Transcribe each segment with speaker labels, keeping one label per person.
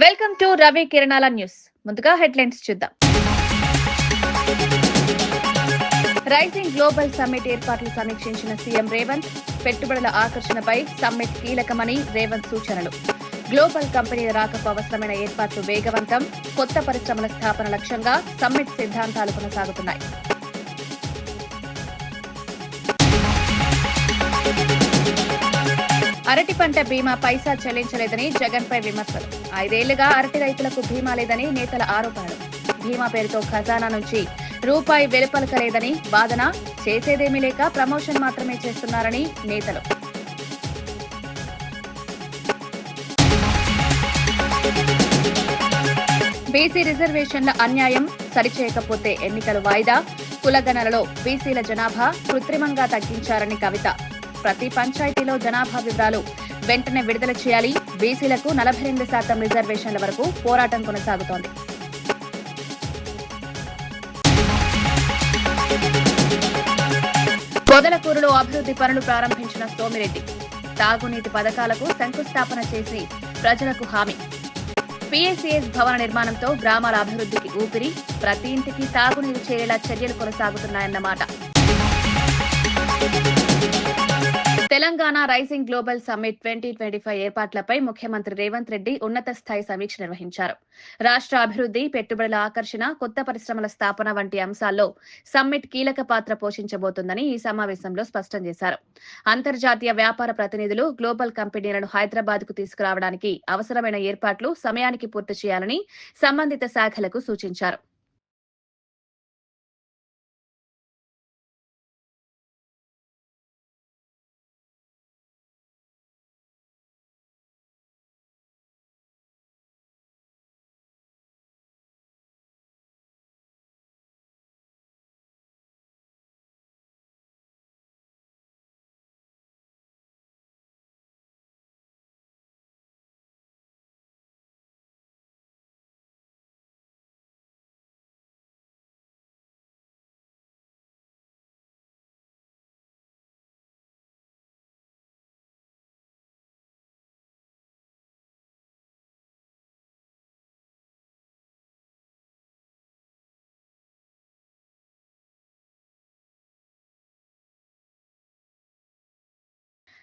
Speaker 1: Welcome to Ravi కిరణాల news. ముందుగా headlines చూద్దాం. రైజింగ్ గ్లోబల్ సమ్మిట్ ఏర్పాట్లు సమీక్షించిన సీఎం రేవంత్. పెట్టుబడుల ఆకర్షణపై సమ్మిట్ కీలకమని రేవంత్ సూచనలు. గ్లోబల్ కంపెనీల రాకకు అవసరమైన ఏర్పాట్లు వేగవంతం. కొత్త పరిశ్రమల స్థాపన లక్ష్యంగా సమ్మిట్ సిద్ధాంతాలు కొనసాగుతున్నాయి. అరటి పంట బీమా పైసా చెల్లించలేదని జగన్పై విమర్శలు. 5 ఏళ్లుగా అరటి రైతులకు బీమా లేదని నేతల ఆరోపణలు. బీమా పేరుతో ఖజానా నుంచి రూపాయి వెలుపలకలేదని వాదన. చేసేదేమీ లేక ప్రమోషన్ మాత్రమే చేస్తున్నారని నేతలు. బీసీ రిజర్వేషన్ల అన్యాయం సరిచేయకపోతే ఎన్నికలు వాయిదా. కులగణనలో బీసీల జనాభా కృత్రిమంగా తగ్గించారని కవిత. ప్రతి పంచాయతీలో జనాభా వివరాలు వెంటనే విడుదల చేయాలి. బీసీలకు 42% రిజర్వేషన్ల వరకు పోరాటం కొనసాగుతోంది. పొదలకూరులో అభివృద్ధి పనులు ప్రారంభించిన సోమిరెడ్డి. తాగునీటి పథకాలకు శంకుస్థాపన చేసి ప్రజలకు హామీ. పీఎస్సీఎస్ భవన నిర్మాణంతో గ్రామాల అభివృద్ధికి ఊపిరి. ప్రతి ఇంటికి తాగునీరు చేరేలా చర్యలు కొనసాగుతున్నాయన్నమాట. తెలంగాణ రైజింగ్ గ్లోబల్ సమ్మిట్ 2025 ఏర్పాట్లపై ముఖ్యమంత్రి రేవంత్ రెడ్డి ఉన్నత స్థాయి సమీక్ష నిర్వహించారు. రాష్ట్ర అభివృద్ధి, పెట్టుబడుల ఆకర్షణ, కొత్త పరిశ్రమల స్థాపన వంటి అంశాల్లో సమ్మిట్ కీలక పాత్ర పోషించబోతోందని ఈ సమావేశంలో స్పష్టం చేశారు. అంతర్జాతీయ వ్యాపార ప్రతినిధులు, గ్లోబల్ కంపెనీలను హైదరాబాద్ కు తీసుకురావడానికి అవసరమైన ఏర్పాట్లు సమయానికి పూర్తి చేయాలని సంబంధిత శాఖలకు సూచించారు.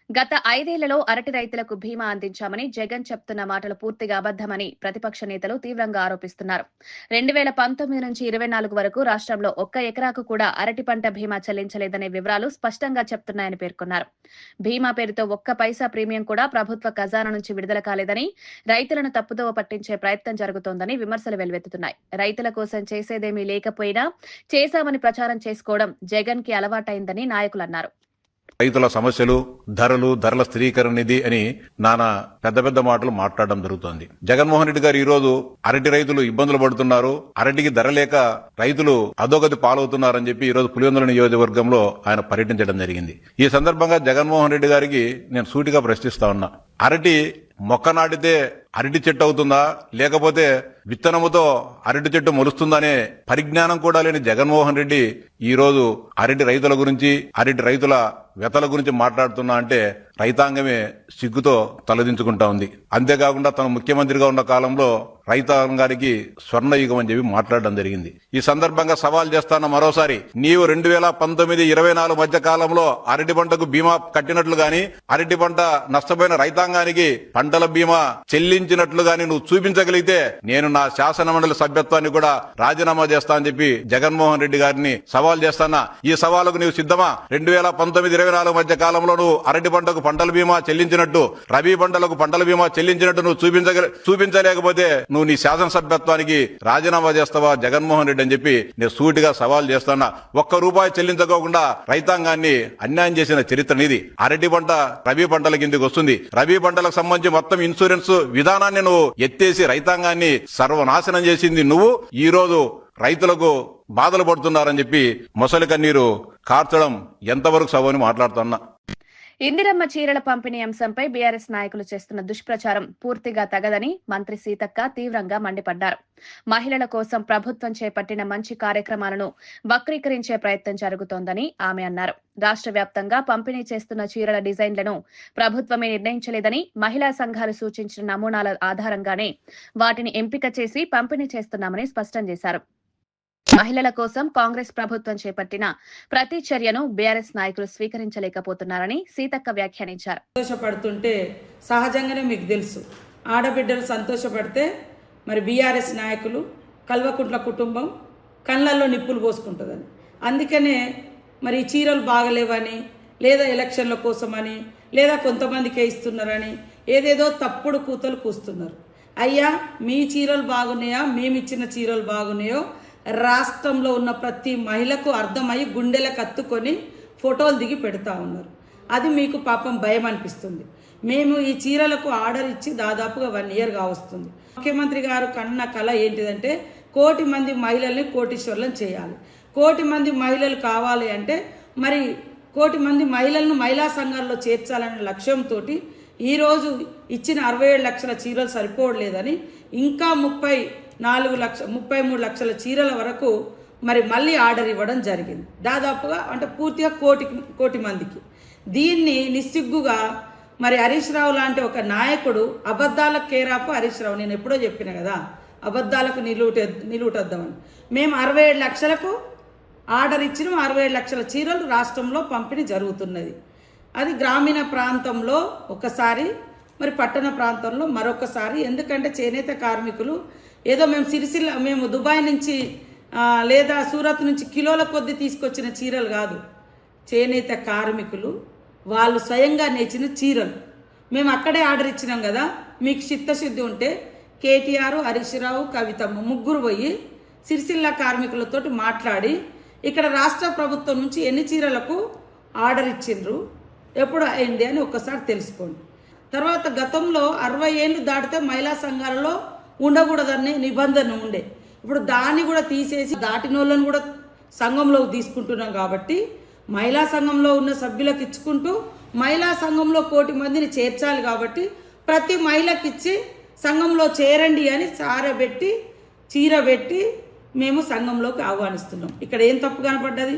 Speaker 1: గత 5 ఏళ్లలో అరటి రైతులకు బీమా అందించామని జగన్ చెప్తున్న మాటలు పూర్తిగా అబద్దమని ప్రతిపక్ష నేతలు తీవ్రంగా ఆరోపిస్తున్నారు. 2019 నుంచి 24 వరకు రాష్ట్రంలో 1 ఎకరాకు కూడా అరటి పంట బీమా చెల్లించలేదనే వివరాలు స్పష్టంగా చెప్తున్నాయని పేర్కొన్నారు. బీమా పేరుతో 1 పైసా ప్రీమియం కూడా ప్రభుత్వ ఖజానా నుంచి విడుదల కాలేదని, రైతులను తప్పుదోవ పట్టించే ప్రయత్నం జరుగుతోందని విమర్శలు వెల్లువెత్తుతున్నాయి. రైతుల కోసం చేసేదేమీ లేకపోయినా చేశామని ప్రచారం చేసుకోవడం జగన్ కి అలవాటైందని నాయకులు అన్నారు.
Speaker 2: రైతుల సమస్యలు, ధరల స్థిరీకరణ నిధి అని నానా పెద్ద పెద్ద మాటలు మాట్లాడడం జరుగుతోంది. జగన్మోహన్ రెడ్డి గారు ఈ రోజు అరటి రైతులు ఇబ్బందులు పడుతున్నారు, అరటికి ధర లేక రైతులు అధోగతి పాలవుతున్నారని చెప్పి ఈ రోజు పులివెందుల నియోజకవర్గంలో ఆయన పర్యటించడం జరిగింది. ఈ సందర్భంగా జగన్మోహన్ రెడ్డి గారికి నేను సూటిగా ప్రశ్నిస్తా ఉన్నా, అరటి మొక్క నాటితే అరటి చెట్టు అవుతుందా, లేకపోతే విత్తనముతో అరటి చెట్టు మొలుస్తుందనే పరిజ్ఞానం కూడా లేని జగన్మోహన్ రెడ్డి ఈ రోజు అరటి రైతుల గురించి, అరటి రైతుల వ్యతల గురించి మాట్లాడుతున్నా అంటే రైతాంగమే సిగ్గుతో తలదించుకుంటా ఉంది. అంతేకాకుండా తను ముఖ్యమంత్రిగా ఉన్న కాలంలో రైతాంగానికి స్వర్ణయుగం అని చెప్పి మాట్లాడడం జరిగింది. ఈ సందర్భంగా సవాల్ చేస్తాన మరోసారి, నీవు 2019-24 మధ్య కాలంలో అరటి పంటకు బీమా కట్టినట్లు గాని, అరటి పంట నష్టపోయిన రైతాంగానికి పంటల బీమా చెల్లించినట్లు గాని నువ్వు చూపించగలిగితే నేను నా శాసన మండలి సభ్యత్వాన్ని కూడా రాజీనామా చేస్తా అని చెప్పి జగన్మోహన్ రెడ్డి గారిని సవాల్ చేస్తానా. ఈ సవాలుకు నీవు సిద్ధమా? 2019-24 మధ్య కాలంలో నువ్వు అరటి పంటకు పంటల బీమా చెల్లించినట్టు, రబీ పంటలకు పంటల బీమా చెల్లించినట్టు నువ్వు చూపించలేకపోతే నువ్వు నీ శాసనసభ్యత్వానికి రాజీనామా చేస్తావా జగన్మోహన్ రెడ్డి అని చెప్పి నేను సూటిగా సవాల్ చేస్తున్నా. 1 రూపాయి చెల్లించకోకుండా రైతాంగాన్ని అన్యాయం చేసిన చరిత్ర నీది. అరటి పంట రబీ పంటల కిందకి వస్తుంది. రబీ పంటలకు సంబంధించి మొత్తం ఇన్సూరెన్స్ విధానాన్ని నువ్వు ఎత్తేసి రైతాంగాన్ని సర్వనాశనం చేసింది నువ్వు. ఈ రోజు రైతులకు బాధలు పడుతున్నారని చెప్పి మొసలి కన్నీరు కార్చడం ఎంతవరకు సవని మాట్లాడుతున్నా.
Speaker 1: ఇందిరమ్మ చీరల పంపిణీ అంశంపై బీఆర్ఎస్ నాయకులు చేస్తున్న దుష్ప్రచారం పూర్తిగా తగదని మంత్రి సీతక్క తీవ్రంగా మండిపడ్డారు. మహిళల కోసం ప్రభుత్వం చేపట్టిన మంచి కార్యక్రమాలను వక్రీకరించే ప్రయత్నం జరుగుతోందని ఆమె అన్నారు. రాష్ట్ర వ్యాప్తంగా పంపిణీ చేస్తున్న చీరల డిజైన్లను ప్రభుత్వమే నిర్ణయించలేదని, మహిళా సంఘాలు సూచించిన నమూనాల ఆధారంగానే వాటిని ఎంపిక చేసి పంపిణీ చేస్తున్నామని స్పష్టం చేశారు. మహిళల కోసం కాంగ్రెస్ ప్రభుత్వం చేపట్టిన ప్రతి చర్యను బీఆర్ఎస్ నాయకులు స్వీకరించలేకపోతున్నారని సీతక్క వ్యాఖ్యానించారు.
Speaker 3: సంతోషపడుతుంటే సహజంగానే మీకు తెలుసు, ఆడబిడ్డలు సంతోషపడితే మరి బీఆర్ఎస్ నాయకులు కల్వకుంట్ల కుటుంబం కళ్ళల్లో నిప్పులు పోసుకుంటుందని. అందుకనే మరి చీరలు బాగలేవని, లేదా ఎలక్షన్ల కోసమని, లేదా కొంతమందికే ఇస్తున్నారని ఏదేదో తప్పుడు కూతలు కూస్తున్నారు. అయ్యా, మీ చీరలు బాగున్నాయా, మేమిచ్చిన చీరలు బాగున్నాయో రాష్ట్రంలో ఉన్న ప్రతి మహిళకు అర్థమయ్యి గుండెలకు కత్తుకొని ఫోటోలు దిగి పెడతా ఉన్నారు. అది మీకు పాపం భయం అనిపిస్తుంది. మేము ఈ చీరలకు ఆర్డర్ ఇచ్చి దాదాపుగా 1 year వస్తుంది. ముఖ్యమంత్రి గారు కన్న కళ ఏంటిదంటే 1 కోటి మంది మహిళల్ని కోటీశ్వర్లను చేయాలి. 1 కోటి మంది మహిళలు కావాలి అంటే మరి 1 కోటి మంది మహిళలను మహిళా సంఘాల్లో చేర్చాలనే లక్ష్యంతో ఈరోజు ఇచ్చిన 67 లక్షల చీరలు సరిపోవట్లేదని ఇంకా 33 లక్షల చీరల వరకు మరి మళ్ళీ ఆర్డర్ ఇవ్వడం జరిగింది. దాదాపుగా అంటే పూర్తిగా కోటి మందికి. దీన్ని నిస్సిగ్గుగా మరి హరీష్ రావు లాంటి ఒక నాయకుడు, అబద్ధాలకు కేరాపు హరీష్ రావు, నేను ఎప్పుడో చెప్పిన కదా, అబద్ధాలకు నిలువుటద్దామని. మేము 67 లక్షలకు ఆర్డర్ ఇచ్చినాం. 67 లక్షల చీరలు రాష్ట్రంలో పంపిణీ జరుగుతున్నది. అది గ్రామీణ ప్రాంతంలో ఒకసారి, మరి పట్టణ ప్రాంతంలో మరొకసారి. ఎందుకంటే చేనేత కార్మికులు ఏదో మేము దుబాయ్ నుంచి లేదా సూరత్ నుంచి కిలోల కొద్దీ తీసుకొచ్చిన చీరలు కాదు. చేనేత కార్మికులు వాళ్ళు స్వయంగా నేర్చిన చీరలు మేము అక్కడే ఆర్డర్ ఇచ్చినాం కదా. మీకు చిత్తశుద్ధి ఉంటే కేటీఆర్, హరీష్ రావు, కవితమ్మ ముగ్గురు పోయి సిరిసిల్ల కార్మికులతో మాట్లాడి ఇక్కడ రాష్ట్ర ప్రభుత్వం నుంచి ఎన్ని చీరలకు ఆర్డర్ ఇచ్చిండ్రు, ఎప్పుడు అయింది అని ఒక్కసారి తెలుసుకోండి. తర్వాత గతంలో 60 ఏళ్ళు దాటితే మహిళా సంఘాలలో ఉండకూడదనే నిబంధన ఉండే. ఇప్పుడు దాన్ని కూడా తీసేసి దాటిన వాళ్ళని కూడా సంఘంలోకి తీసుకుంటున్నాం. కాబట్టి మహిళా సంఘంలో ఉన్న సభ్యులకు ఇచ్చుకుంటూ మహిళా సంఘంలో 1 కోటి మందిని చేర్చాలి. కాబట్టి ప్రతి మహిళకి ఇచ్చి సంఘంలో చేరండి అని చీర పెట్టి మేము సంఘంలోకి ఆహ్వానిస్తున్నాం. ఇక్కడ ఏం తప్పు కనపడ్డది?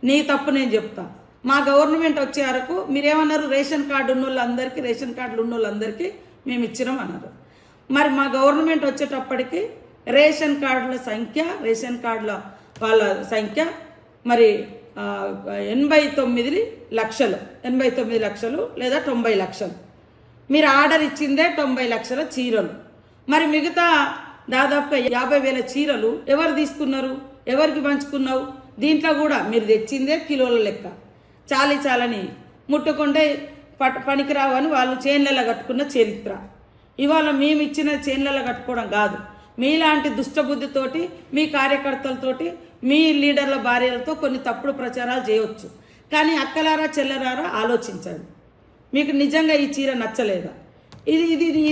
Speaker 3: నీ తప్పు నేను చెప్తా. మా గవర్నమెంట్ వచ్చే వరకు మీరేమన్నారు, రేషన్ కార్డు ఉన్న వాళ్ళందరికీ, రేషన్ కార్డులు ఉన్న వాళ్ళందరికీ మేము ఇచ్చినాం అన్నారు. మరి మా గవర్నమెంట్ వచ్చేటప్పటికి రేషన్ కార్డుల సంఖ్య, రేషన్ కార్డుల వాళ్ళ సంఖ్య మరి 89 లక్షలు లేదా 90 లక్షలు. మీరు ఆర్డర్ ఇచ్చిందే 90 లక్షల చీరలు. మరి మిగతా దాదాపుగా 50,000 చీరలు ఎవరు తీసుకున్నారు, ఎవరికి పంచుకున్నావు? దీంట్లో కూడా మీరు తెచ్చిందే కిలోల లెక్క. చాలని ముట్టుకుంటే పనికిరావని వాళ్ళు చేన్లలో కట్టుకున్న చరిత్ర. ఇవాళ మేము ఇచ్చిన చేన్లలో కట్టుకోవడం కాదు. మీలాంటి దుష్టబుద్ధితోటి, మీ కార్యకర్తలతోటి, మీ లీడర్ల భార్యలతో కొన్ని తప్పుడు ప్రచారాలు చేయవచ్చు. కానీ అక్కలారా చెల్లరారా ఆలోచించండి. మీకు నిజంగా ఈ చీర నచ్చలేదా?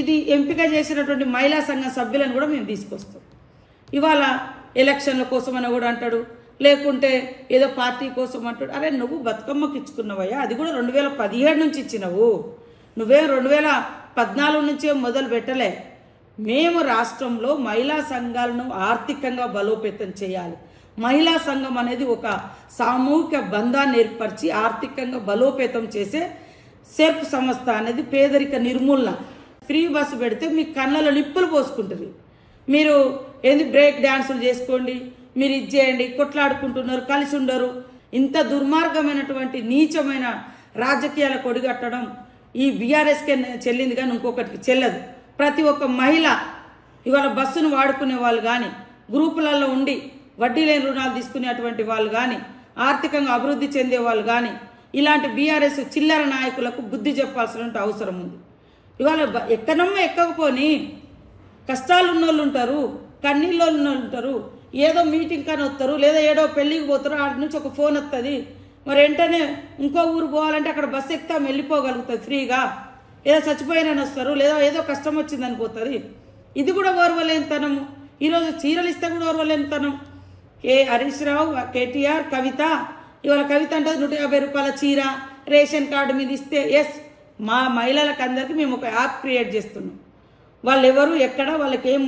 Speaker 3: ఇది ఎంపిక చేసినటువంటి మహిళా సంఘం సభ్యులను కూడా మేము తీసుకొస్తాం. ఇవాళ ఎలక్షన్ల కోసమని కూడా అంటాడు, లేకుంటే ఏదో పార్టీ కోసం అంటాడు. అరే, నువ్వు బతుకమ్మకి ఇచ్చుకున్నావయ్యా, అది కూడా 2017 నుంచి ఇచ్చినావు. నువ్వేం 2014 నుంచే మొదలు పెట్టలే. మేము రాష్ట్రంలో మహిళా సంఘాలను ఆర్థికంగా బలోపేతం చేయాలి. మహిళా సంఘం అనేది ఒక సామూహిక బంధాన్ని ఏర్పరిచి ఆర్థికంగా బలోపేతం చేసే సెర్ప్ సంస్థ అనేది పేదరిక నిర్మూలన. ఫ్రీ బస్సు పెడితే మీ కళ్ళలో నిప్పులు పోసుకుంటుంది. మీరు బ్రేక్ డ్యాన్సులు చేసుకోండి, మీరు ఇది చేయండి, కొట్లాడుకుంటున్నారు, కలిసి ఉండరు. ఇంత దుర్మార్గమైనటువంటి నీచమైన రాజకీయాల కొడిగట్టడం ఈ బీఆర్ఎస్కే చెల్లింది, కానీ ఇంకొకటికి చెల్లదు. ప్రతి ఒక్క మహిళ ఇవాళ బస్సును వాడుకునే వాళ్ళు కానీ, గ్రూపులలో ఉండి వడ్డీ లేని రుణాలు తీసుకునేటువంటి వాళ్ళు కానీ, ఆర్థికంగా అభివృద్ధి చెందే వాళ్ళు కానీ, ఇలాంటి బీఆర్ఎస్ చిల్లర నాయకులకు బుద్ధి చెప్పాల్సిన అవసరం ఉంది. ఇవాళ ఎక్కకపోని కష్టాలు ఉన్నోళ్ళు ఉంటారు, కన్నీళ్ళు ఉన్నోళ్ళు ఉంటారు. ఏదో మీటింగ్ కానీ వస్తారు, లేదా ఏదో పెళ్ళికి పోతారు, ఆడి నుంచి ఒక ఫోన్ వస్తుంది. మరి వెంటనే ఇంకో ఊరు పోవాలంటే అక్కడ బస్సు ఎక్కితే వెళ్ళిపోగలుగుతుంది ఫ్రీగా. ఏదో చచ్చిపోయినని వస్తారు, లేదా ఏదో కష్టం వచ్చిందని పోతుంది. ఇది కూడా ఓర్వలేనితనము. ఈరోజు చీరలు ఇస్తే కూడా ఓర్వలేనితనం. హరీష్ రావు, కేటీఆర్, కవిత. ఇవాళ కవిత అంటే 150 రూపాయల చీర, రేషన్ కార్డు మీద ఇస్తే మా మహిళలకు అందరికీ మేము ఒక యాప్ క్రియేట్ చేస్తున్నాం. వాళ్ళు ఎవరు ఎక్కడ, వాళ్ళకి ఏం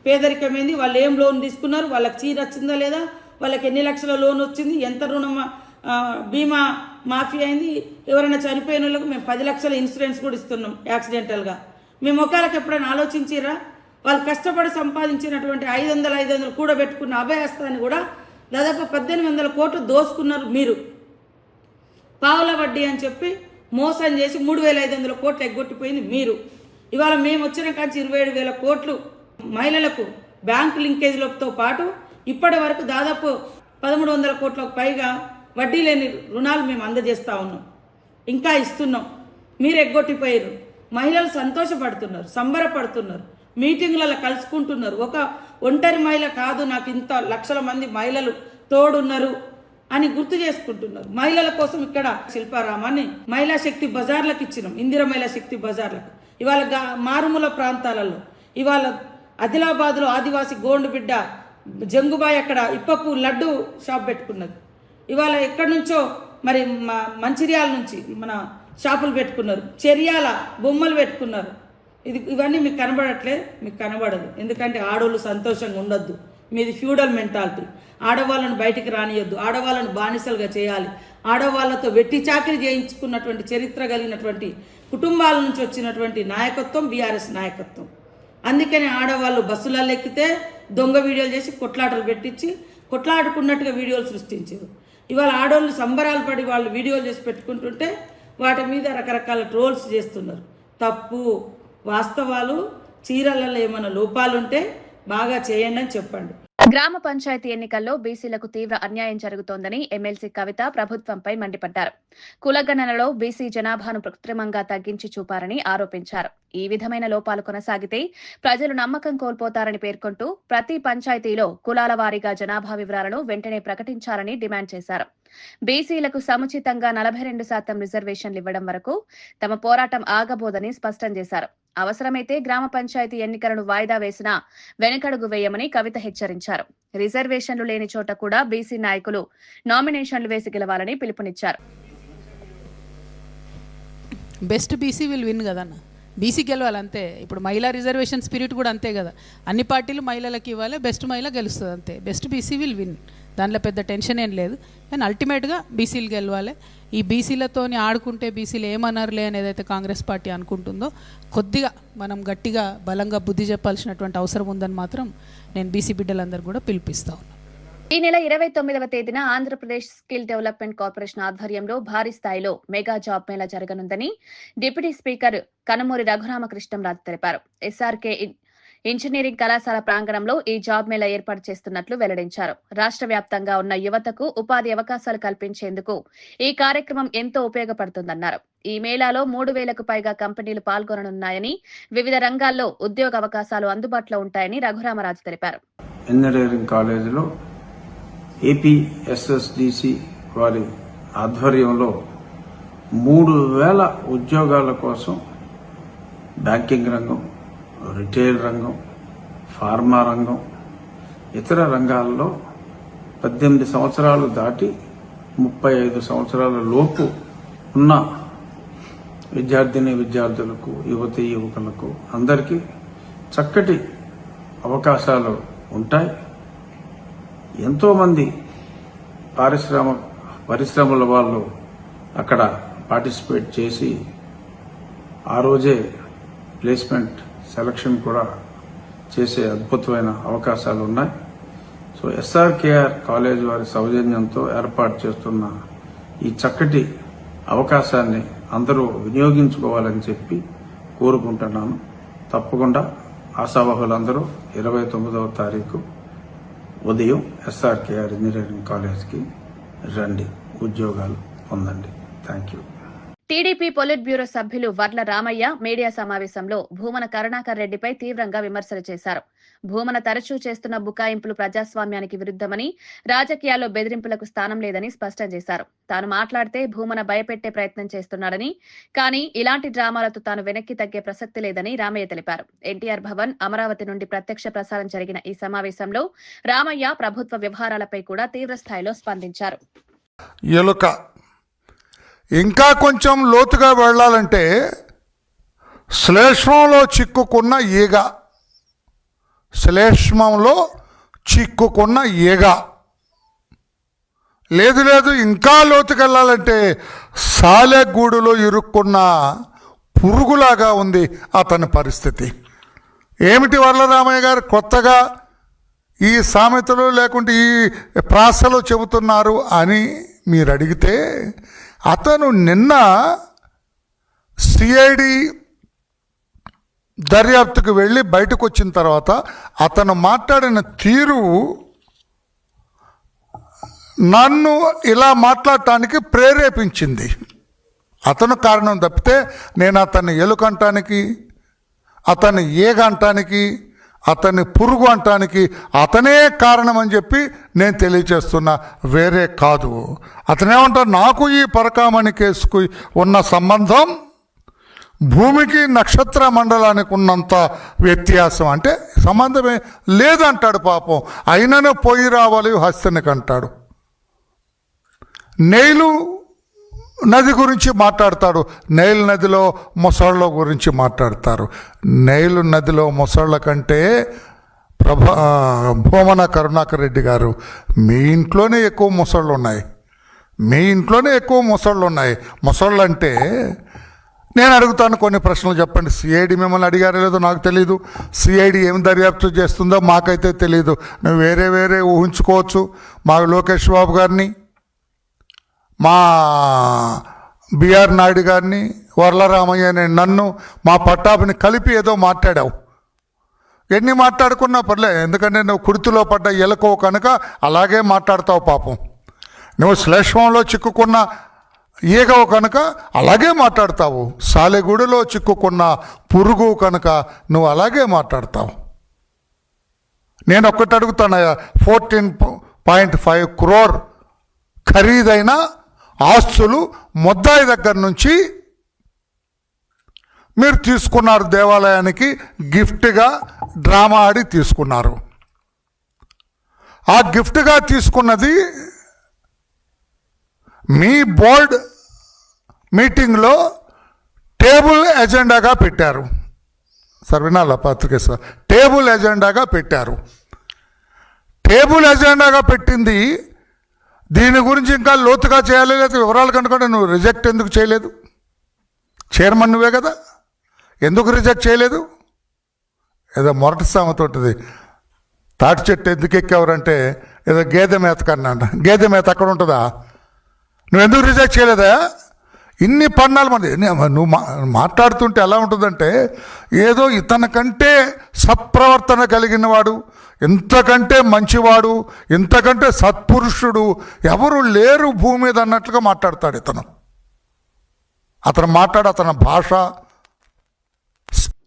Speaker 3: పేదరికమైంది, వాళ్ళు ఏం లోన్ తీసుకున్నారు, వాళ్ళకి చీర వచ్చిందా లేదా, వాళ్ళకి ఎన్ని లక్షల లోన్ వచ్చింది, ఎంత రుణం బీమా మాఫీ అయింది, ఎవరైనా చనిపోయిన వాళ్ళకు మేము 10 లక్షల ఇన్సూరెన్స్ కూడా ఇస్తున్నాం యాక్సిడెంటల్గా. మేము ఒకళ్ళకి ఎప్పుడైనా ఆలోచించిరా? వాళ్ళు కష్టపడి సంపాదించినటువంటి 500 కూడబెట్టుకున్న అభయహస్తాన్ని కూడా దాదాపు 1800 కోట్లు దోసుకున్నారు మీరు. పావుల వడ్డీ అని చెప్పి మోసం చేసి 3500 కోట్లు ఎగ్గొట్టిపోయింది మీరు. ఇవాళ మేము వచ్చిన కాంచి 27,000 కోట్లు మహిళలకు బ్యాంకు లింకేజ్లతో పాటు ఇప్పటి వరకు దాదాపు 1300 కోట్లకు పైగా వడ్డీ లేని రుణాలు మేము అందజేస్తూ ఉన్నాం, ఇంకా ఇస్తున్నాం. మీరు ఎగ్గొట్టిపోయారు. మహిళలు సంతోషపడుతున్నారు, సంబరపడుతున్నారు, మీటింగులలో కలుసుకుంటున్నారు. ఒక ఒంటరి మహిళ కాదు, నాకు ఇంత లక్షల మంది మహిళలు తోడున్నారు అని గుర్తు చేసుకుంటున్నారు. మహిళల కోసం ఇక్కడ శిల్పారామాన్ని మహిళా శక్తి బజార్లకు ఇచ్చినాం, ఇందిర మహిళా శక్తి బజార్లకు. ఇవాళ మారుమూల ప్రాంతాలలో, ఇవాళ ఆదిలాబాద్లో ఆదివాసి గోండు బిడ్డ జంగుబాయ్ అక్కడ ఇప్పపు లడ్డు షాప్ పెట్టుకున్నది. ఇవాళ ఎక్కడి నుంచో మరి మంచిర్యాల నుంచి మన షాపులు పెట్టుకున్నారు, చెర్యాల బొమ్మలు పెట్టుకున్నారు. ఇవన్నీ మీకు కనబడట్లేదు, మీకు కనబడదు. ఎందుకంటే ఆడవాళ్ళు సంతోషంగా ఉండొద్దు, మీది ఫ్యూడల్ మెంటాలిటీ. ఆడవాళ్ళను బయటికి రానియొద్దు, ఆడవాళ్ళను బానిసలుగా చేయాలి. ఆడవాళ్ళతో వెట్టి చాకిరి చేయించుకున్నటువంటి చరిత్ర కలిగినటువంటి కుటుంబాల నుంచి వచ్చినటువంటి నాయకత్వం బీఆర్ఎస్ నాయకత్వం. అందుకని ఆడవాళ్ళు బస్సులలో ఎక్కితే దొంగ వీడియోలు చేసి కొట్లాటలు పెట్టించి కొట్లాడుకున్నట్టుగా వీడియోలు సృష్టించారు. ఇవాళ ఆడవాళ్ళు సంబరాలు పడి వాళ్ళు వీడియోలు చేసి పెట్టుకుంటుంటే వాటి మీద రకరకాల ట్రోల్స్ చేస్తున్నారు. తప్పు. వాస్తవాలు, చీరలలో ఏమైనా లోపాలుంటే బాగా చేయండి అని చెప్పండి.
Speaker 1: గ్రామ పంచాయతీ ఎన్నికల్లో బీసీలకు తీవ్ర అన్యాయం జరుగుతోందని ఎమ్మెల్సీ కవిత ప్రభుత్వంపై మండిపడ్డారు. కులగణనలో బీసీ జనాభాను కృత్రిమంగా తగ్గించి చూపారని ఆరోపించారు. ఈ విధమైన లోపాలు కొనసాగితే ప్రజలు నమ్మకం కోల్పోతారని పేర్కొంటూ ప్రతి పంచాయతీలో కులాల వారీగా జనాభా వివరాలను వెంటనే ప్రకటించాలని డిమాండ్ చేశారు. బీసీలకు సముచితంగా 42% రిజర్వేషన్లు ఇవ్వడం వరకు తమ పోరాటం ఆగబోదని స్పష్టం చేశారు. అవసరమైతే గ్రామ పంచాయతీ ఎన్నికలను వాయిదా వేసినా వెనకడుగు వేయమని కవిత హెచ్చరించారు. రిజర్వేషన్లు లేని చోట కూడా బీసీ నాయకులు నామినేషన్లు వేసి గెలవాలని పిలుపునిచ్చారు.
Speaker 4: బెస్ట్ బీసీ విల్ విన్ కదన్న, బీసీ గెలవాలి అంతే. ఇప్పుడు మహిళా రిజర్వేషన్ స్పిరిట్ కూడా అంతే కదా, అన్ని పార్టీలు మహిళలకు ఇవ్వాలి, బెస్ట్ మహిళ గెలుస్తుంది అంతే. బెస్ట్ బీసీ విల్ విన్, దాంట్లో పెద్ద టెన్షన్ ఏం లేదు. కానీ అల్టిమేట్గా బీసీలు గెలవాలి. ఈ బీసీలతోని ఆడుకుంటే బీసీలు ఏమన్నారులే అని ఏదైతే కాంగ్రెస్ పార్టీ అనుకుంటుందో కొద్దిగా మనం గట్టిగా బలంగా బుద్ధి చెప్పాల్సినటువంటి అవసరం ఉందని మాత్రం నేను బీసీ బిడ్డలందరూ కూడా పిలిపిస్తా ఉన్నాను.
Speaker 1: ఈ నెల 29వ తేదీన ఆంధ్రప్రదేశ్ స్కిల్ డెవలప్మెంట్ కార్పొరేషన్ ఆధ్వర్యంలో భారీ స్థాయిలో మెగా జాబ్ మేళా జరగనుందని డిప్యూటీ స్పీకర్ కనుమూరి రఘురామకృష్ణంరాజు తెలిపారు. ఎస్ఆర్కే ఇంజనీరింగ్ కళాశాల ప్రాంగణంలో ఈ జాబ్ మేళా ఏర్పాటు చేస్తున్నట్లు వెల్లడించారు. రాష్ట్ర వ్యాప్తంగా ఉన్న యువతకు ఉపాధి అవకాశాలు కల్పించేందుకు ఈ కార్యక్రమం ఎంతో ఉపయోగపడుతుందన్నారు. ఈ మేళాలో 3,000కు పైగా కంపెనీలు పాల్గొననున్నాయని, వివిధ రంగాల్లో ఉద్యోగ అవకాశాలు అందుబాటులో ఉంటాయని రఘురామరాజు తెలిపారు.
Speaker 5: ఇంజనీరింగ్ కాలేజీలో ఏపీఎస్ఎస్డిసి వారి ఆధ్వర్యంలో 3,000 ఉద్యోగాల కోసం బ్యాంకింగ్ రంగం, రిటైల్ రంగం, ఫార్మా రంగం, ఇతర రంగాల్లో 18 సంవత్సరాలు దాటి 35 సంవత్సరాల లోపు ఉన్న విద్యార్థులకు, యువతీ యువకులకు అందరికీ చక్కటి అవకాశాలు ఉంటాయి. ఎంతోమంది పరిశ్రమల వాళ్ళు అక్కడ పార్టిసిపేట్ చేసి ఆ రోజే ప్లేస్మెంట్ సెలక్షన్ కూడా చేసే అద్భుతమైన అవకాశాలు ఉన్నాయి. సో ఎస్ఆర్కేఆర్ కాలేజ్ వారి సౌజన్యంతో ఏర్పాటు చేస్తున్న ఈ చక్కటి అవకాశాన్ని అందరూ వినియోగించుకోవాలని చెప్పి కోరుకుంటున్నాను. తప్పకుండా ఆశావహులందరూ 29వ తారీఖు ఉదయం ఎస్ఆర్కేఆర్ ఇంజనీరింగ్ కాలేజ్కి రండి, ఉద్యోగాలు పొందండి. Thank you.
Speaker 1: TDP polit bureau సభ్యులు వర్ల రామయ్య మీడియా సమావేశంలో భూమన కరుణాకర్ రెడ్డిపై తీవ్రంగా విమర్శలు చేశారు. భూమన తరచూ చేస్తున్న బుకాయింపులు ప్రజాస్వామ్యానికి విరుద్దమని, రాజకీయాల్లో బెదిరింపులకు స్థానం లేదని స్పష్టం చేశారు. తాను మాట్లాడితే భూమన భయపెట్టే ప్రయత్నం చేస్తున్నాడని, కానీ ఇలాంటి డ్రామాలతో తాను వెనక్కి తగ్గే ప్రసక్తి లేదని రామయ్య తెలిపారు. ఎన్టీఆర్ భవన్, అమరావతి నుండి ప్రత్యక్ష ప్రసారం జరిగిన ఈ సమావేశంలో రామయ్య ప్రభుత్వ వ్యవహారాలపై కూడా తీవ్ర స్థాయిలో స్పందించారు.
Speaker 6: ఇంకా కొంచెం లోతుగా వెళ్ళాలంటే శ్లేష్మంలో చిక్కుకున్న ఈగ, శ్లేష్మంలో చిక్కుకున్న ఈగ, లేదు లేదు ఇంకా లోతుకు వెళ్ళాలంటే సాలెగూడులో ఇరుక్కున్న పురుగులాగా ఉంది అతని పరిస్థితి. ఏమిటి వరలరామయ్య గారు కొత్తగా ఈ సామెతలు లేకుంటే ఈ ప్రాసలో చెబుతున్నారు అని మీరు అడిగితే, అతను నిన్న సిఐడి దర్యాప్తుకు వెళ్ళి బయటకు వచ్చిన తర్వాత అతను మాట్లాడిన తీరు నన్ను ఇలా మాట్లాడటానికి ప్రేరేపించింది. అతను కారణం తప్పితే నేను అతన్ని ఎలుకంటానికి, అతన్ని ఈగ అంటానికి, అతన్ని పురుగు అంటానికి అతనే కారణం అని చెప్పి నేను తెలియచేస్తున్నా, వేరే కాదు. అతనేమంటారు, నాకు ఈ పరకామణి కేసుకు ఉన్న సంబంధం భూమికి నక్షత్ర మండలానికి ఉన్నంత వ్యత్యాసం, అంటే సంబంధమే లేదంటాడు. పాపం అయినను పోయి రావాలి హస్తనికి అంటాడు. నైలు నది గురించి మాట్లాడతాడు, నైలు నదిలో మొసళ్ళ గురించి మాట్లాడతారు. నైలు నదిలో మొసళ్ళ కంటే భూమన కరుణాకర్ రెడ్డి గారు, మీ ఇంట్లోనే ఎక్కువ మొసళ్ళు ఉన్నాయి, మీ ఇంట్లోనే ఎక్కువ మొసళ్ళు ఉన్నాయి. మొసళ్ళు అంటే నేను అడుగుతాను, కొన్ని ప్రశ్నలు చెప్పండి. సిఐడి మిమ్మల్ని అడిగారో లేదో నాకు తెలీదు, సిఐడి ఏం దర్యాప్తు చేస్తుందో మాకైతే తెలీదు. నువ్వు వేరే వేరే ఊహించుకోవచ్చు. మా లోకేష్ బాబు గారిని, మా బిఆర్ నాయుడు గారిని, వరలరామయ్య అనే నన్ను, మా పట్టాభిని కలిపి ఏదో మాట్లాడావు. ఎన్ని మాట్లాడుకున్నా పర్లేదు, ఎందుకంటే నువ్వు కుర్తిలో పడ్డ ఎలకో కనుక అలాగే మాట్లాడతావు. పాపం నువ్వు శ్లేష్మంలో చిక్కుకున్న ఈగవు కనుక అలాగే మాట్లాడతావు, సాలెగూడులో చిక్కుకున్న పురుగు కనుక నువ్వు అలాగే మాట్లాడతావు. నేను ఒక్కటి అడుగుతానయ్యా, 14.5 crore ఖరీదైన ఆస్తులు ముద్దాయి దగ్గర నుంచి మీరు తీసుకున్నారు, దేవాలయానికి గిఫ్ట్గా డ్రామా ఆడి తీసుకున్నారు. ఆ గిఫ్ట్గా తీసుకున్నది మీ బోర్డ్ మీటింగ్లో టేబుల్ ఎజెండాగా పెట్టారు. సార్ వినాలా పత్రిక సార్, టేబుల్ ఎజెండాగా పెట్టారు. టేబుల్ ఎజెండాగా పెట్టింది, దీని గురించి ఇంకా లోతుగా చేయాలి, లేదా వివరాలు కనుకుంటే నువ్వు రిజెక్ట్ ఎందుకు చేయలేదు? చైర్మన్ నువ్వే కదా, ఎందుకు రిజెక్ట్ చేయలేదు? ఏదో మొరటి సామెతోటిది, తాటి చెట్టు ఎందుకు ఎక్కేవారంటే ఏదో గేదె మేత కన్నా అంట, గేదె మేత అక్కడ ఉంటుందా? నువ్వెందుకు రిజెక్ట్ చేయలేదా? ఇన్ని పన్నాలు మంది నువ్వు మాట్లాడుతుంటే ఎలా ఉంటుందంటే, ఏదో ఇతనికంటే సత్ప్రవర్తన కలిగిన వాడు, ఇంతకంటే మంచివాడు, ఇంతకంటే సత్పురుషుడు ఎవరు లేరు భూమి మీద అన్నట్లుగా మాట్లాడతాడు ఇతను. అతని భాష.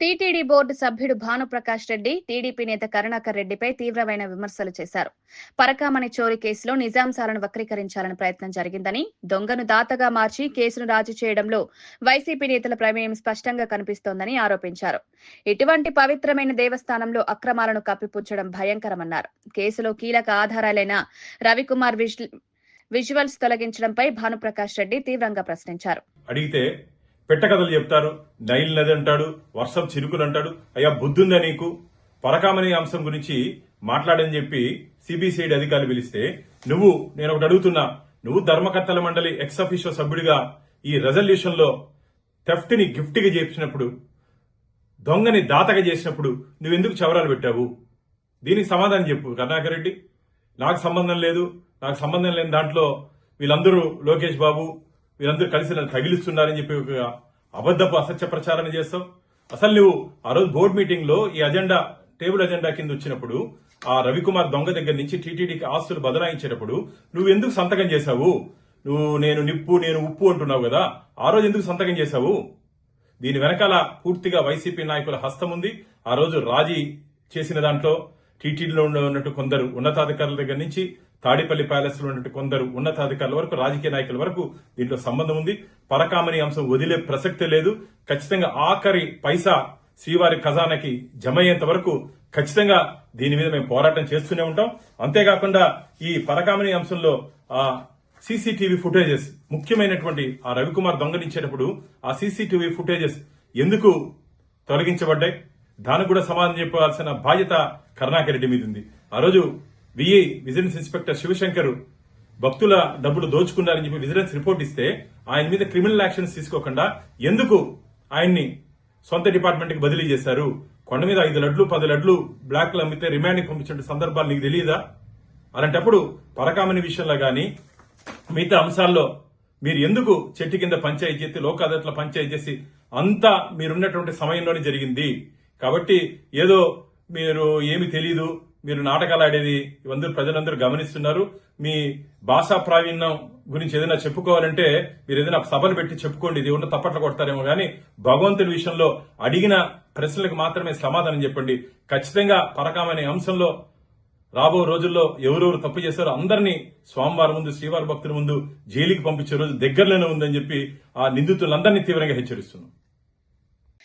Speaker 1: టీటీడీ బోర్డు సభ్యుడు భానుప్రకాష్ రెడ్డి టీడీపీ నేత కరుణాకర్ రెడ్డిపై తీవ్రమైన విమర్శలు చేశారు. పరకామణి చోరీ కేసులో నిజాంశాలను వక్రీకరించాలని ప్రయత్నం జరిగిందని, దొంగను దాతగా మార్చి కేసును రాజీ చేయడంలో వైసీపీ నేతల ప్రమేయం స్పష్టంగా కనిపిస్తోందని ఆరోపించారు. ఇటువంటి పవిత్రమైన దేవస్థానంలో అక్రమాలను కప్పిపుచ్చడం భయంకరమన్నారు. కేసులో కీలక ఆధారాలైన రవికుమార్ విజువల్స్ తొలగించడంపై భానుప్రకాష్ రెడ్డి తీవ్రంగా ప్రశ్నించారు.
Speaker 7: అడిగితే పెట్టకథలు చెప్తారు, నైల్ నది అంటాడు, వర్షం చిరుకులు అంటాడు. అయ్యా బుద్ధుందా నీకు? పరకామణి అంశం గురించి మాట్లాడని చెప్పి సిబిసిఐడి అధికారులు పిలిస్తే నేను ఒకటి అడుగుతున్నా, నువ్వు ధర్మకర్తల మండలి ఎక్స్ అఫీషియో సభ్యుడిగా ఈ రెజల్యూషన్ లో థెఫ్ట్ ని గిఫ్ట్ గా చేసినప్పుడు, దొంగని దాతగా చేసినప్పుడు నువ్వెందుకు చవరాలు పెట్టావు? దీనికి సమాధానం చెప్పు కరుణాకర్ రెడ్డి. నాకు సంబంధం లేదు, నాకు సంబంధం లేని దాంట్లో వీళ్ళందరూ లోకేష్ బాబు వీళ్ళందరూ కలిసి నన్ను తగిలిస్తున్నారని చెప్పి ఒక అబద్ధపు అసత్య ప్రచారాన్ని చేస్తావు. అసలు నువ్వు ఆ రోజు బోర్డు మీటింగ్ లో ఈ అజెండా టేబుల్ అజెండా కింద వచ్చినప్పుడు, ఆ రవికుమార్ దొంగ దగ్గర నుంచి టీటీడీకి ఆస్తులు బదలాయించేటప్పుడు నువ్వు ఎందుకు సంతకం చేశావు? నేను నిప్పు నేను ఉప్పు అంటున్నావు కదా, ఆ రోజు ఎందుకు సంతకం చేశావు? దీని వెనకాల పూర్తిగా వైసీపీ నాయకుల హస్తం ఉంది. ఆ రోజు రాజీ చేసిన దాంట్లో టీటీడీలో ఉన్నట్టు కొందరు ఉన్నతాధికారుల దగ్గర నుంచి తాడిపల్లి ప్యాలెస్ లో ఉన్నట్టు కొందరు ఉన్నతాధికారుల వరకు, రాజకీయ నాయకుల వరకు దీంట్లో సంబంధం ఉంది. పరకామణి అంశం వదిలే ప్రసక్తే లేదు. ఖచ్చితంగా ఆఖరి పైసా శ్రీవారి ఖజానాకి జమ అయ్యేంత వరకు ఖచ్చితంగా దీని మీద మేము పోరాటం చేస్తూనే ఉంటాం. అంతేకాకుండా ఈ పరకామణి అంశంలో సీసీటీవీ ఫుటేజెస్, ముఖ్యమైనటువంటి ఆ రవికుమార్ దొంగలించేటప్పుడు ఆ సీసీటీవీ ఫుటేజెస్ ఎందుకు తొలగించబడ్డాయి? దానికి కూడా సమాధానం చెప్పాల్సిన బాధ్యత కరుణాకర్ రెడ్డి మీద ఉంది. ఆ రోజు విజిలెన్స్ ఇన్స్పెక్టర్ శివశంకర్ భక్తుల డబ్బులు దోచుకున్నారని చెప్పి విజిలెన్స్ రిపోర్ట్ ఇస్తే ఆయన మీద క్రిమినల్ యాక్షన్స్ తీసుకోకుండా ఎందుకు ఆయన్ని సొంత డిపార్ట్మెంట్ కి బదిలీ చేశారు? కొండ మీద 5 లడ్లు 10 లడ్లు బ్లాక్ లో అమ్మితే రిమాండ్ పంపించిన సందర్భాలు నీకు తెలియదా? అలాంటప్పుడు పరకామణి విషయంలో గాని మిగతా అంశాల్లో మీరు ఎందుకు చెట్టు కింద పంచాయతీ చేసి లోక్ అదాలత్లో పంచాయతీ చేసి అంతా మీరున్నటువంటి సమయంలోనే జరిగింది. కాబట్టి ఏదో మీరు ఏమి తెలీదు, మీరు నాటకాలు ఆడేది ఇవందరూ ప్రజలందరూ గమనిస్తున్నారు. మీ భాషా ప్రావీణ్యం గురించి ఏదైనా చెప్పుకోవాలంటే మీరు ఏదైనా సభలు పెట్టి చెప్పుకోండి, ఇది ఉన్న తప్పట్లు కొడతారేమో కానీ భగవంతుడి విషయంలో అడిగిన ప్రశ్నలకు మాత్రమే సమాధానం చెప్పండి. ఖచ్చితంగా పరకామనే అంశంలో రాబో రోజుల్లో ఎవరెవరు తప్పు చేశారో అందరినీ స్వామివారి ముందు శ్రీవారి భక్తుల ముందు జైలుకి పంపించే రోజు దగ్గరలోనే ఉందని చెప్పి ఆ నిందితులందరినీ తీవ్రంగా హెచ్చరిస్తున్నాం.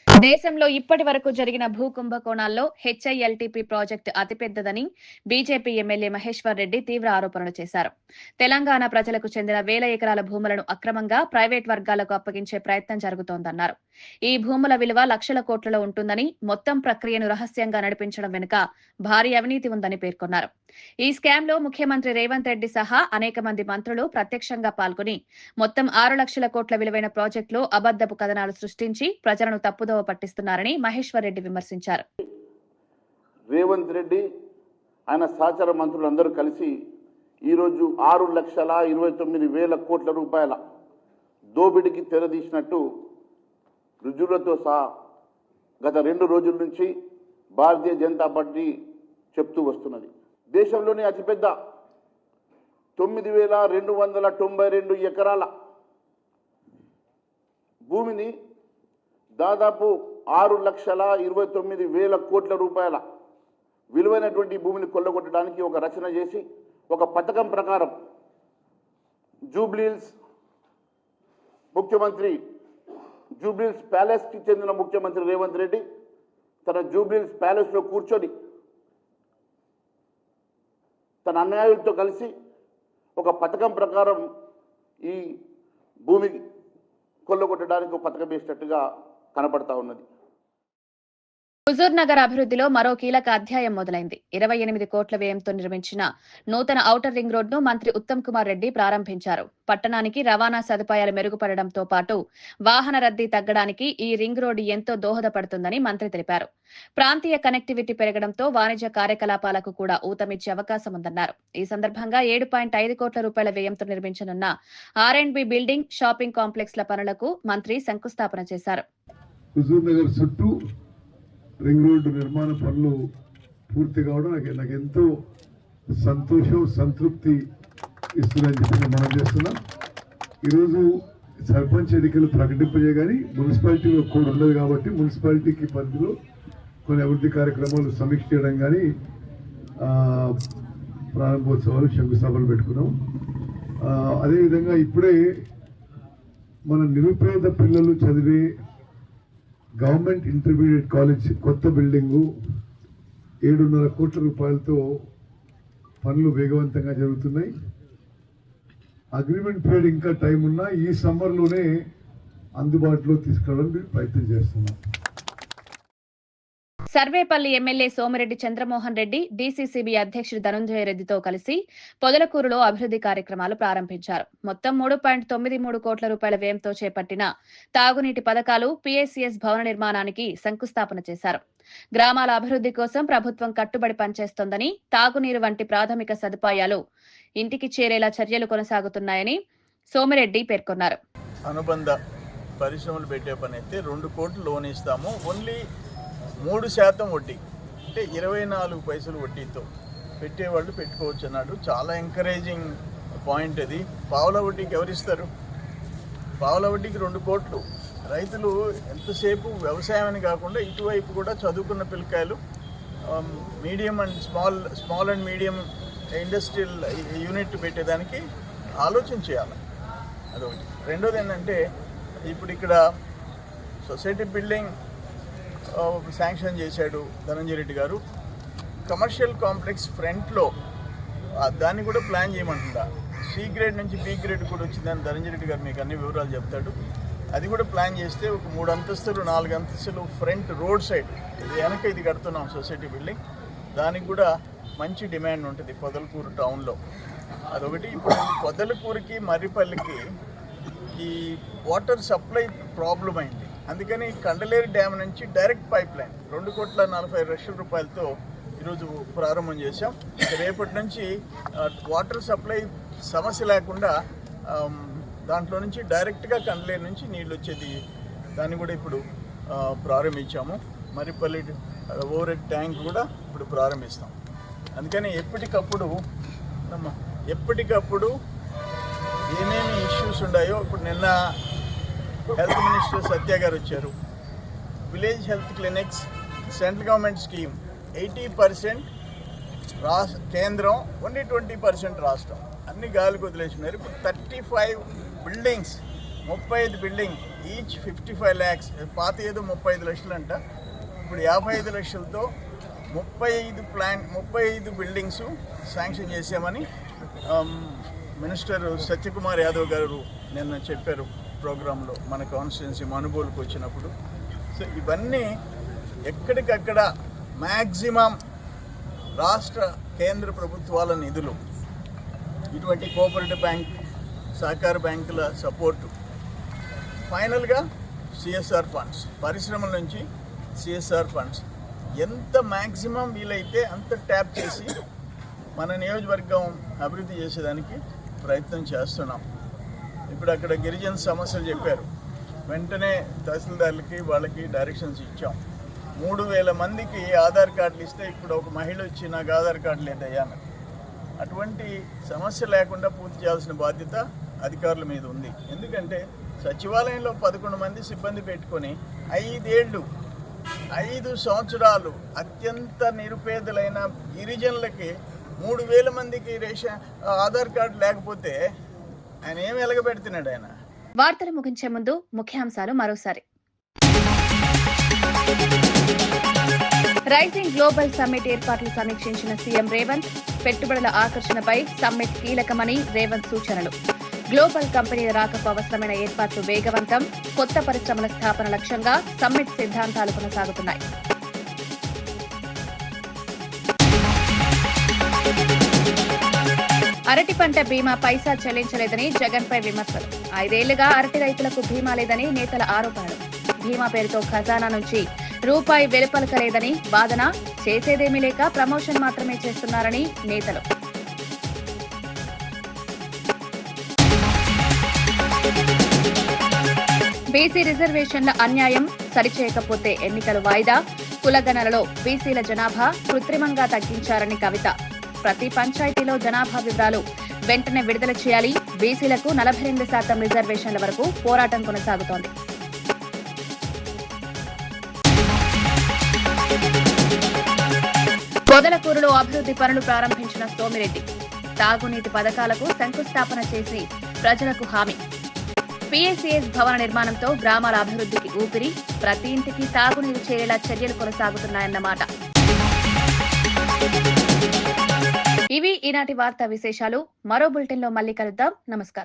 Speaker 1: దేశంలో ఇప్పటి వరకు జరిగిన భూ కుంభకోణాల్లో హెచ్ఐఎల్టీపీ ప్రాజెక్టు అతిపెద్దదని బీజేపీ ఎమ్మెల్యే మహేశ్వర్ రెడ్డి తీవ్ర ఆరోపణలు చేశారు. తెలంగాణ ప్రజలకు చెందిన 1000 ఎకరాల భూములను అక్రమంగా ప్రైవేట్ వర్గాలకు అప్పగించే ప్రయత్నం జరుగుతోందన్నారు. ఈ భూముల విలువ లక్షల కోట్లలో ఉంటుందని, మొత్తం ప్రక్రియను రహస్యంగా నడిపించడం వెనుక భారీ అవినీతి ఉందని పేర్కొన్నారు. ఈ స్కామ్ లో ముఖ్యమంత్రి రేవంత్ రెడ్డి సహా అనేక మంది మంత్రులు ప్రత్యక్షంగా పాల్గొని మొత్తం 6 లక్షల కోట్ల విలువైన ప్రాజెక్టులో అబద్దపు కథనాలు సృష్టించి ప్రజలను తప్పుదోవ పట్టిస్తున్నారని మహేశ్వర్ రెడ్డి విమర్శించారు.
Speaker 8: రేవంత్ రెడ్డి ఆయన సహచర మంత్రులందరూ కలిసి ఈరోజు 6,29,000 కోట్ల రూపాయల దోపిడీకి తెరదీసినట్టు రుజువులతో సహా గత 2 రోజుల నుంచి భారతీయ జనతా పార్టీ చెప్తూ వస్తున్నది. దేశంలోని అతిపెద్ద 9,292 ఎకరాల భూమిని దాదాపు 6,29,000 కోట్ల రూపాయల విలువైనటువంటి భూమిని కొల్లగొట్టడానికి ఒక రచన చేసి ఒక పథకం ప్రకారం జూబ్లీహిల్స్ ప్యాలెస్ కి చెందిన ముఖ్యమంత్రి రేవంత్ రెడ్డి తన జూబ్లీహిల్స్ ప్యాలెస్ లో కూర్చొని తన అన్యాయులతో కలిసి ఒక పథకం ప్రకారం ఈ భూమి కొల్లగొట్టడానికి ఒక పథకం వేసినట్టుగా కనపడతా ఉన్నది.
Speaker 1: హుజూర్ నగర్ అభివృద్ధిలో మరో కీలక అధ్యాయం మొదలైంది. 28 కోట్ల వ్యయంతో నిర్మించిన నూతన ఔటర్ రింగ్ రోడ్ను మంత్రి ఉత్తమ్ కుమార్ రెడ్డి ప్రారంభించారు. పట్టణానికి రవాణా సదుపాయాలు మెరుగుపడడంతో పాటు వాహన రద్దీ తగ్గడానికి ఈ రింగ్ రోడ్డు ఎంతో దోహదపడుతుందని మంత్రి తెలిపారు. ప్రాంతీయ కనెక్టివిటీ పెరగడంతో వాణిజ్య కార్యకలాపాలకు కూడా ఊతమిచ్చే అవకాశం ఉందన్నారు. ఈ సందర్భంగా 7.5 కోట్ల రూపాయల వ్యయంతో నిర్మించనున్న R&B బిల్డింగ్, షాపింగ్ కాంప్లెక్స్ల పనులకు మంత్రి శంకుస్థాపన చేశారు.
Speaker 9: రింగ్ రోడ్డు నిర్మాణ పనులు పూర్తి కావడం నాకు ఎంతో సంతోషం, సంతృప్తి ఇస్తుందని చెప్పి మనం చేస్తున్నాం. ఈరోజు సర్పంచ్ ఎన్నికలు ప్రకటింపజే కానీ మున్సిపాలిటీలో కూడా ఉండదు కాబట్టి మున్సిపాలిటీకి పరిధిలో కొన్ని అభివృద్ధి కార్యక్రమాలు సమీక్ష చేయడం కానీ ప్రారంభోత్సవాలు, శంకుస్థాపనలు పెట్టుకున్నాం. అదేవిధంగా ఇప్పుడే మన నిరుపేద పిల్లలు చదివే గవర్నమెంట్ ఇంటర్మీడియట్ కాలేజ్ కొత్త బిల్డింగు 7.5 కోట్ల రూపాయలతో పనులు వేగవంతంగా జరుగుతున్నాయి. అగ్రిమెంట్ పీరియడ్ ఇంకా టైం ఉన్నా ఈ సమ్మర్లోనే అందుబాటులో తీసుకురావడానికి ప్రయత్నం చేస్తున్నాం.
Speaker 1: సర్వేపల్లి ఎమ్మెల్యే సోమిరెడ్డి చంద్రమోహన్ రెడ్డి డీసీసీబీ అధ్యక్షుడు ధనుంజయ రెడ్డితో కలిసి పొదలకూరులో అభివృద్ధి కార్యక్రమాలు ప్రారంభించారు. మొత్తం 3.93 కోట్ల రూపాయల వ్యయంతో చేపట్టిన తాగునీటి పథకాలు, పీఏసీఎస్ భవన నిర్మాణానికి శంకుస్థాపన చేశారు. గ్రామాల అభివృద్ధి కోసం ప్రభుత్వం కట్టుబడి పనిచేస్తోందని, తాగునీరు వంటి ప్రాథమిక సదుపాయాలు ఇంటికి చేరేలా చర్యలు కొనసాగుతున్నాయని సోమిరెడ్డి పేర్కొన్నారు.
Speaker 10: అనుబంధ పరిశ్రమలు పెట్టే పని అయితే 2 కోట్లు లోన్ ఇస్తాము. ఓన్లీ 3% వడ్డీ, అంటే 24 పైసలు వడ్డీతో పెట్టేవాళ్ళు పెట్టుకోవచ్చు అన్నాడు. చాలా ఎంకరేజింగ్ పాయింట్ అది. పావుల వడ్డీకి ఎవరిస్తారు? పావుల వడ్డీకి 2 కోట్లు. రైతులు ఎంతసేపు వ్యవసాయం అని కాకుండా ఇటువైపు కూడా చదువుకున్న పిల్లకాయలు medium and small and medium industrial unit పెట్టేదానికి ఆలోచన చేయాలి. అదొకటి. రెండోది ఏంటంటే ఇప్పుడు ఇక్కడ సొసైటీ బిల్డింగ్ శాంక్షన్ చేశాడు ధనంజయ రెడ్డి గారు. కమర్షియల్ కాంప్లెక్స్ ఫ్రంట్లో దాన్ని కూడా ప్లాన్ చేయమంటుందా. సి గ్రేడ్ నుంచి బి గ్రేడ్ కూడా వచ్చిందని ధనంజయ రెడ్డి గారు మీకు అన్ని వివరాలు చెప్తాడు. అది కూడా ప్లాన్ చేస్తే ఒక 3 అంతస్తులు 4 అంతస్తులు ఫ్రంట్ రోడ్ సైడ్ ఇది వెనక ఇది కడుతున్నాం సొసైటీ బిల్డింగ్. దానికి కూడా మంచి డిమాండ్ ఉంటుంది పొదలకూరు టౌన్లో. అదొకటి. ఇప్పుడు పొదలకూరుకి మర్రిపల్లికి ఈ వాటర్ సప్లై ప్రాబ్లం అయింది. అందుకని కండలేరు డ్యామ్ నుంచి డైరెక్ట్ పైప్ లైన్ 2,45,00,000 రూపాయలతో ఈరోజు ప్రారంభం చేశాం. రేపటి నుంచి వాటర్ సప్లై సమస్య లేకుండా దాంట్లో నుంచి డైరెక్ట్గా కండలేరు నుంచి నీళ్ళు వచ్చేది దాన్ని కూడా ఇప్పుడు ప్రారంభించాము. మర్రిపల్లి ఓవర్ హెడ్ ట్యాంక్ కూడా ఇప్పుడు ప్రారంభిస్తాం. అందుకని ఎప్పటికప్పుడు ఏమేమి ఇష్యూస్ ఉన్నాయో ఇప్పుడు నిన్న హెల్త్ మినిస్టర్ సత్య గారు వచ్చారు. Village health clinics central government scheme 80% కేంద్రం, ఓన్లీ 20% రాష్ట్రం. అన్ని గాలికి వదిలేసినారు. ఇప్పుడు 35 బిల్డింగ్స్ 35 బిల్డింగ్ ఈచ్ 55 lakhs. పాత ఏదో 35 లక్షలు అంట, ఇప్పుడు 55 లక్షలతో 35 బిల్డింగ్స్ శాంక్షన్ చేసామని మినిస్టర్ సత్యకుమార్ యాదవ్ గారు నిన్న చెప్పారు ప్రోగ్రాంలో మన కాన్స్టిట్యున్సీ మనుగోలుకు వచ్చినప్పుడు. సో ఇవన్నీ ఎక్కడికక్కడ మ్యాక్సిమం రాష్ట్ర కేంద్ర ప్రభుత్వాల నిధులు, ఇటువంటి కోఆపరేటివ్ బ్యాంక్ సహకార బ్యాంకుల సపోర్టు, ఫైనల్గా సిఎస్ఆర్ ఫండ్స్, పరిశ్రమల నుంచి సిఎస్ఆర్ ఫండ్స్ ఎంత మ్యాక్సిమం వీలైతే అంత ట్యాప్ చేసి మన నియోజకవర్గం అభివృద్ధి చేసేదానికి ప్రయత్నం చేస్తున్నాం. ఇప్పుడు అక్కడ గిరిజన సమస్యలు చెప్పారు. వెంటనే తహసీల్దార్లకి వాళ్ళకి డైరెక్షన్స్ ఇచ్చాం. 3,000 మందికి ఆధార్ కార్డులు ఇస్తే ఇప్పుడు ఒక మహిళ వచ్చి నాకు ఆధార్ కార్డు లేదయ్యా అన్నది. అటువంటి సమస్య లేకుండా పూర్తి చేయాల్సిన బాధ్యత అధికారుల మీద ఉంది. ఎందుకంటే సచివాలయంలో 11 మంది సిబ్బంది పెట్టుకొని 5 సంవత్సరాలు అత్యంత నిరుపేదలైన గిరిజనులకి 3,000 మందికి ఆధార్ కార్డు లేకపోతే ఆయన ఏమి ఎలగబెడుతున్నాడు ఆయన.
Speaker 1: వార్తలు ముగించే ముందు ముఖ్యాంశాలు మరోసారి. రైజింగ్ గ్లోబల్ సమ్మిట్ ఏర్పాట్లు సమీక్షించిన సీఎం రేవంత్. పెట్టుబడుల ఆకర్షణపై సమ్మిట్ కీలకమని రేవంత్ సూచనలు. గ్లోబల్ కంపెనీల రాకకు అవసరమైన ఏర్పాట్లు వేగవంతం. కొత్త పరిశ్రమల స్థాపన లక్ష్యంగా సమ్మిట్ సిద్ధాంతాలు కొనసాగుతున్నాయి. అరటి పంట బీమా పైసా చెల్లించలేదని జగన్పై విమర్శలు. 5 ఏళ్లుగా అరటి రైతులకు బీమా లేదని నేతల ఆరోపణలు. బీమా పేరుతో ఖజానా నుంచి రూపాయి వెలుపలకలేదని వాదన. చేసేదేమీ లేక ప్రమోషన్ మాత్రమే చేస్తున్నారని నేతలు. బీసీ రిజర్వేషన్ల అన్యాయం సరిచేయకపోతే ఎన్నికలు వాయిదా. కులగణనలో బీసీల జనాభా కృత్రిమంగా తగ్గించారని కవిత. ప్రతి పంచాయతీలో జనాభా వివరాలు వెంటనే విడుదల చేయాలి. బీసీలకు 42% రిజర్వేషన్ల వరకు పోరాటం కొనసాగుతోంది. పొదలకూరులో అభివృద్ధి పనులు ప్రారంభించిన సోమిరెడ్డి. తాగునీటి పథకాలకు శంకుస్థాపన చేసి ప్రజలకు హామీ. పీఎస్సీఎస్ భవన నిర్మాణంతో గ్రామాల అభివృద్ధికి ఊపిరి. ప్రతి ఇంటికి తాగునీరు చేరేలా చర్యలు కొనసాగుతున్నాయన్నమాట. ఇవి ఈనాటి వార్తా విశేషాలు. మరో బులెటిన్లో మళ్ళీ కలుద్దాం. నమస్కారం.